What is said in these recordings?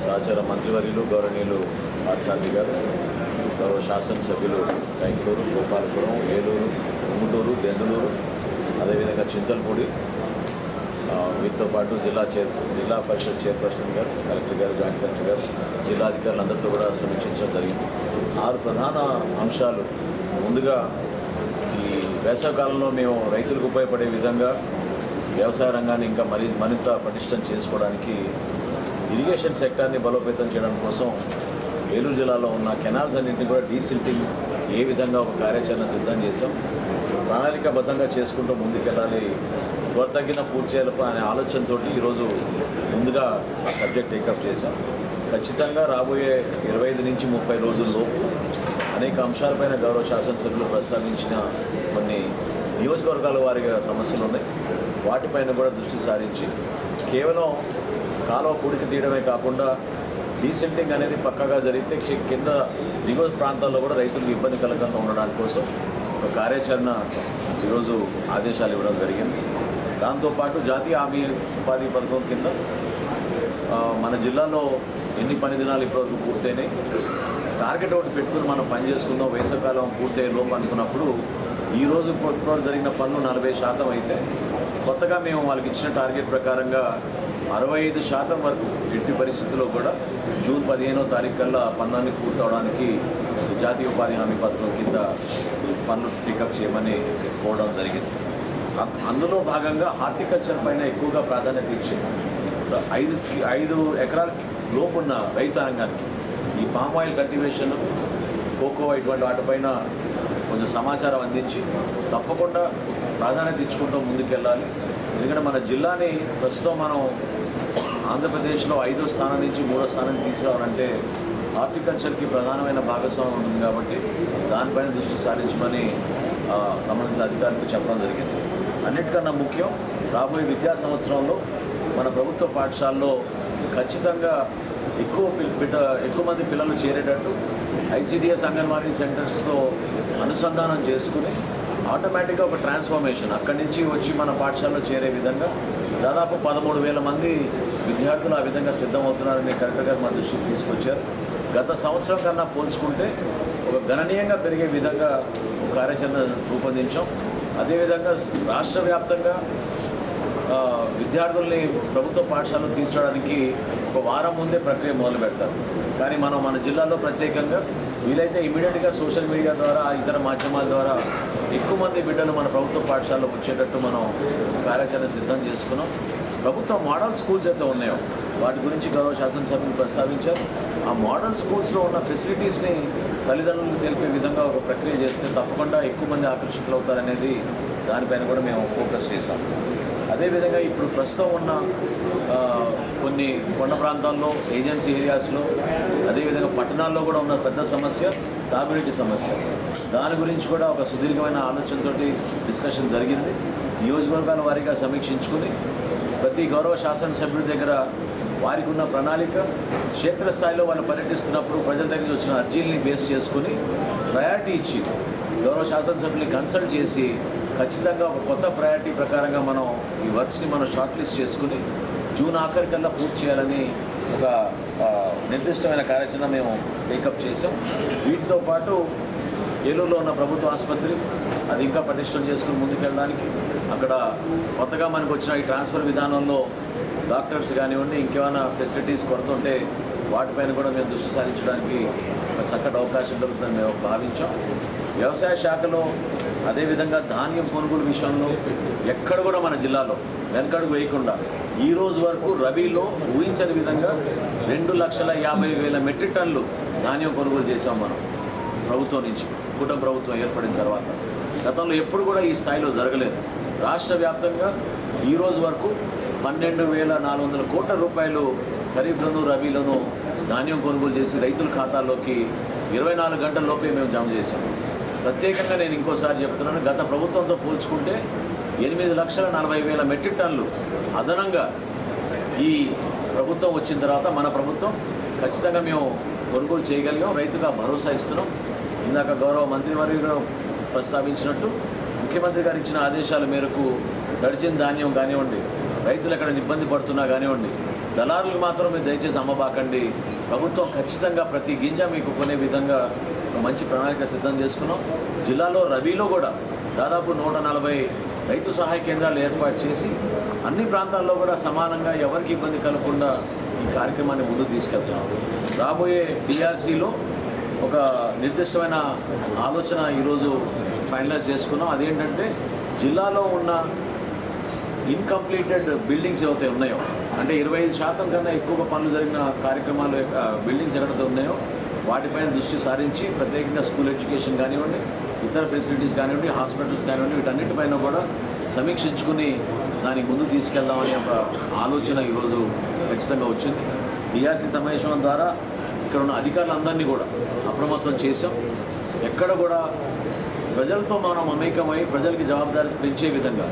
సహచర మంత్రివర్యులు గౌరవనీయులు పార్థసారథి గారు, గౌరవ శాసనసభ్యులు బెంగళూరు, గోపాలపురం, ఏలూరు, ఉంగుటూరు, దెందులూరు, అదేవిధంగా చింతలపూడి, వీటితో పాటు జిల్లా పరిషత్ చైర్పర్సన్ గారు, కలెక్టర్ గారు, జాయింట్ కలెక్టర్ గారు, జిల్లా అధికారులందరితో కూడా సమీక్షించడం జరిగింది. 6 ప్రధాన అంశాలు. ముందుగా ఈ వేసవికాలంలో మేము రైతులకు ఉపయోగపడే విధంగా వ్యవసాయ రంగాన్ని ఇంకా మరింత పటిష్టం చేసుకోవడానికి ఇరిగేషన్ సెక్టార్ని బలోపేతం చేయడం కోసం ఏలూరు జిల్లాలో ఉన్న కెనాల్స్ అన్నింటినీ కూడా డీసిల్టింగ్ ఏ విధంగా ఒక కార్యాచరణ సిద్ధం చేసాం. ప్రణాళికాబద్ధంగా చేసుకుంటూ ముందుకెళ్ళాలి, త్వరతగిన పూర్తి చేయాలి అనే ఆలోచనతో ఈరోజు ముందుగా ఆ సబ్జెక్ట్ టేకప్ చేశాం. ఖచ్చితంగా రాబోయే 25 నుంచి 30 రోజుల్లో అనేక అంశాలపైన గౌరవ శాసనసభ్యులు ప్రస్తావించిన కొన్ని నియోజకవర్గాల వారిగా సమస్యలు ఉన్నాయి. వాటిపైన కూడా దృష్టి సారించి కేవలం కాలువ పూడికి తీయడమే కాకుండా డీసెంటింగ్ అనేది పక్కాగా జరిగితే కింద దిగువ ప్రాంతాల్లో కూడా రైతులకు ఇబ్బంది కలగకుండా ఉండడానికి కోసం ఒక కార్యాచరణ ఈరోజు ఆదేశాలు ఇవ్వడం జరిగింది. దాంతోపాటు జాతీయ హామీ ఉపాధి పథకం కింద మన జిల్లాలో ఎన్ని పని దినాలు ఇప్పటివరకు పూర్తయినాయి, టార్గెట్ ఒకటి పెట్టుకుని మనం పని చేసుకుందాం వేసవికాలం పూర్తయ్యే లోపు అనుకున్నప్పుడు ఈరోజు ఇప్పటివరకు జరిగిన పనులు 40% అయితే కొత్తగా మేము వాళ్ళకి ఇచ్చిన టార్గెట్ ప్రకారంగా 65% వరకు ఎట్టి పరిస్థితుల్లో కూడా జూన్ 15వ తారీఖు కల్లా పనులన్నీ పూర్తవడానికి జాతీయ ఉపాధి హామీ పథకం కింద పనులు పికప్ చేయమని కోరడం జరిగింది. అందులో భాగంగా హార్టికల్చర్ పైన ఎక్కువగా ప్రాధాన్యత ఇచ్చి 5 ఎకరాల లోపున్న రైతాంగానికి ఈ పామ్ ఆయిల్ కల్టివేషన్, కోకో ఇటువంటి వాటిపైన కొంచెం సమాచారం అందించి తప్పకుండా ప్రాధాన్యత ఇచ్చుకుంటూ ముందుకెళ్ళాలి. ఎందుకంటే మన జిల్లాని ప్రస్తుతం మనం ఆంధ్రప్రదేశ్లో 5వ స్థానం నుంచి 3వ స్థానానికి తీసుకురావాలంటే హార్టికల్చర్కి ప్రధానమైన భాగస్వామ్యం ఉంటుంది. కాబట్టి దానిపైన దృష్టి సారించమని సంబంధిత అధికారులకు చెప్పడం జరిగింది. అన్నిటికన్నా ముఖ్యం, రాబోయే విద్యా సంవత్సరంలో మన ప్రభుత్వ పాఠశాలలో ఖచ్చితంగా ఎక్కువ మంది పిల్లలు చేరేటట్టు ఐసిడిఎస్ అంగన్వాడీ సెంటర్స్తో అనుసంధానం చేసుకుని ఆటోమేటిక్గా ఒక ట్రాన్స్ఫర్మేషన్ అక్కడి నుంచి వచ్చి మన పాఠశాలలో చేరే విధంగా దాదాపు 13,000 మంది విద్యార్థులు ఆ విధంగా సిద్ధమవుతున్నారని కలెక్టర్ గారు మన దృష్టికి తీసుకొచ్చారు. గత సంవత్సరం కన్నా పోల్చుకుంటే ఒక గణనీయంగా పెరిగే విధంగా కార్యాచరణ రూపొందించాం. అదేవిధంగా రాష్ట్ర వ్యాప్తంగా విద్యార్థుల్ని ప్రభుత్వ పాఠశాలలో తీసుకురావడానికి ఒక వారం ముందే ప్రక్రియ మొదలు పెడతారు. కానీ మనం మన జిల్లాలో ప్రత్యేకంగా వీలైతే ఇమీడియట్గా సోషల్ మీడియా ద్వారా, ఇతర మాధ్యమాల ద్వారా ఎక్కువ మంది బిడ్డలు మన ప్రభుత్వ పాఠశాలలో వచ్చేటట్టు మనం కార్యాచరణ సిద్ధం చేసుకున్నాం. ప్రభుత్వ మోడల్ స్కూల్స్ అయితే ఉన్నాయో వాటి గురించి గౌరవ శాసనసభ్యులు ప్రస్తావించారు. ఆ మోడల్ స్కూల్స్లో ఉన్న ఫెసిలిటీస్ని తల్లిదండ్రులకు తెలిపే విధంగా ఒక ప్రక్రియ చేస్తే తప్పకుండా ఎక్కువ మంది ఆకర్షితులు అవుతారనేది దానిపైన కూడా మేము ఫోకస్ చేశాం. అదేవిధంగా ఇప్పుడు ప్రస్తుతం ఉన్న కొన్ని కొండ ప్రాంతాల్లో, ఏజెన్సీ ఏరియాస్లో, అదేవిధంగా పట్టణాల్లో కూడా ఉన్న పెద్ద సమస్య తాగునీటి సమస్య. దాని గురించి కూడా ఒక సుదీర్ఘమైన ఆలోచనతో డిస్కషన్ జరిగింది. నియోజకవర్గాల వారీగా సమీక్షించుకుని ప్రతి గౌరవ శాసనసభ్యుడి దగ్గర వారికి ఉన్న ప్రణాళిక, క్షేత్రస్థాయిలో వాళ్ళు పర్యటిస్తున్నప్పుడు ప్రజల దగ్గర వచ్చిన అర్జీలని బేస్ చేసుకుని ప్రయారిటీ ఇచ్చి గౌరవ శాసనసభ్యుల్ని కన్సల్ట్ చేసి ఖచ్చితంగా ఒక కొత్త ప్రయారిటీ ప్రకారంగా మనం ఈ వర్క్స్ని మనం షార్ట్ లిస్ట్ చేసుకుని జూన్ ఆఖరికల్లా పూర్తి చేయాలని ఒక నిర్దిష్టమైన కార్యాచరణ మేము టేకప్ చేసాం. వీటితో పాటు ఏలూరులో ఉన్న ప్రభుత్వ ఆసుపత్రి అది ఇంకా పటిష్టం చేసుకుని ముందుకెళ్ళడానికి అక్కడ కొత్తగా మనకు వచ్చిన ఈ ట్రాన్స్ఫర్ విధానంలో డాక్టర్స్ కానివ్వండి, ఇంకేమైనా ఫెసిలిటీస్ కొరత ఉంటే వాటిపైన కూడా మేము దృష్టి సారించడానికి ఒక చక్కటి అవకాశం దొరుకుతుందని మేము భావించాం. వ్యవసాయ శాఖలో అదేవిధంగా ధాన్యం కొనుగోలు విషయంలో ఎక్కడ కూడా మన జిల్లాలో వెనకడుగు వేయకుండా ఈ రోజు వరకు రబీలో ఊహించని విధంగా 2,50,000 మెట్రిక్ టన్నులు ధాన్యం కొనుగోలు చేసాం మనం ప్రభుత్వం నుంచి. కుటుంబ ప్రభుత్వం ఏర్పడిన తర్వాత గతంలో ఎప్పుడు కూడా ఈ స్థాయిలో జరగలేదు. రాష్ట్ర వ్యాప్తంగా ఈ రోజు వరకు 12,400 కోట్ల రూపాయలు ఖరీఫ్లను, రబీలను ధాన్యం కొనుగోలు చేసి రైతుల ఖాతాల్లోకి 24 గంటల లోపే మేము జమ చేశాం. ప్రత్యేకంగా నేను ఇంకోసారి చెప్తున్నాను, గత ప్రభుత్వంతో పోల్చుకుంటే 8,40,000 మెట్రిక్ టన్నులు అదనంగా ఈ ప్రభుత్వం వచ్చిన తర్వాత మన ప్రభుత్వం ఖచ్చితంగా మేము కొనుగోలు చేయగలిగాం. రైతుగా భరోసా ఇస్తున్నాం. ఇందాక గౌరవ మంత్రివర్యులు ప్రస్తావించినట్టు ముఖ్యమంత్రి గారు ఇచ్చిన ఆదేశాల మేరకు గడిచిన ధాన్యం కానివ్వండి, రైతులు ఎక్కడ ఇబ్బంది పడుతున్నా కానివ్వండి, దళారులు మాత్రం మీరు దయచేసి అమ్మబాకండి. ప్రభుత్వం ఖచ్చితంగా ప్రతి గింజ మీకు కొనే విధంగా ఒక మంచి ప్రణాళిక సిద్ధం చేసుకున్నాం. జిల్లాలో రబీలో కూడా దాదాపు 140 రైతు సహాయ కేంద్రాలు ఏర్పాటు చేసి అన్ని ప్రాంతాల్లో కూడా సమానంగా ఎవరికి ఇబ్బంది కలగకుండా ఈ కార్యక్రమాన్ని ముందుకు తీసుకెళ్తున్నాం. రాబోయే డిఆర్సీలో ఒక నిర్దిష్టమైన ఆలోచన ఈరోజు ఫైనలైజ్ చేసుకున్నాం. అదేంటంటే జిల్లాలో ఉన్న ఇన్కంప్లీటెడ్ బిల్డింగ్స్ ఏవైతే ఉన్నాయో, అంటే 25% కన్నా ఎక్కువ పనులు జరిగిన కార్యక్రమాలు బిల్డింగ్స్ ఎక్కడైతే ఉన్నాయో వాటిపైన దృష్టి సారించి ప్రత్యేకంగా స్కూల్ ఎడ్యుకేషన్ కానివ్వండి, ఇతర ఫెసిలిటీస్ కానివ్వండి, హాస్పిటల్స్ కానివ్వండి, వీటన్నిటిపైన కూడా సమీక్షించుకుని దానికి ముందుకు తీసుకెళ్దామనే ఒక ఆలోచన ఈరోజు ఖచ్చితంగా వచ్చింది. డిఆర్సీ సమావేశం ద్వారా ఇక్కడ ఉన్న అధికారులందరినీ కూడా అప్రమత్తం చేశాం. ఎక్కడ కూడా ప్రజలతో మనం మమేకమై ప్రజలకి జవాబుదారీ పెంచే విధంగా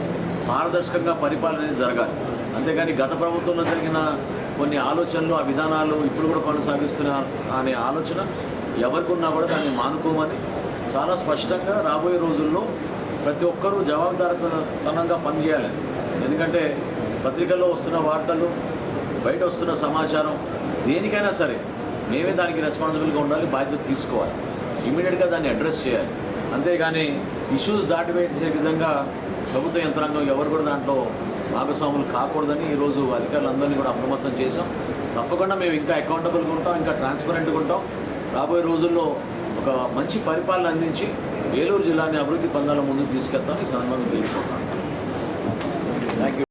పారదర్శకంగా పరిపాలన అనేది జరగాలి. అంతేగాని గత ప్రభుత్వంలో జరిగిన కొన్ని ఆలోచనలు, ఆ విధానాలు ఇప్పుడు కూడా కొనసాగిస్తున్న అనే ఆలోచన ఎవరికి ఉన్నా కూడా దాన్ని మానుకోమని చాలా స్పష్టంగా రాబోయే రోజుల్లో ప్రతి ఒక్కరూ జవాబుదారీతనంగా పనిచేయాలి. ఎందుకంటే పత్రికల్లో వస్తున్న వార్తలు, బయట వస్తున్న సమాచారం దేనికైనా సరే మేమే దానికి రెస్పాన్సిబుల్గా ఉండాలి, బాధ్యత తీసుకోవాలి, ఇమీడియట్గా దాన్ని అడ్రస్ చేయాలి. అంతేగాని ఇష్యూస్ దాటివేసే విధంగా ప్రభుత్వ యంత్రాంగం ఎవరు కూడా దాంట్లో భాగస్వాములు కాకూడదని ఈరోజు అధికారులందరినీ కూడా అప్రమత్తం చేశాం. తప్పకుండా మేము ఇంకా అకౌంటబుల్గా ఉంటాం, ఇంకా ట్రాన్స్పరెంట్గా ఉంటాం. రాబోయే రోజుల్లో ఒక మంచి పరిపాలన అందించి ఏలూరు జిల్లాని అభివృద్ధి పందాల ముందుకు తీసుకెళ్తామని ఈ సందర్భంగా తెలుసుకుంటాం. Thank you.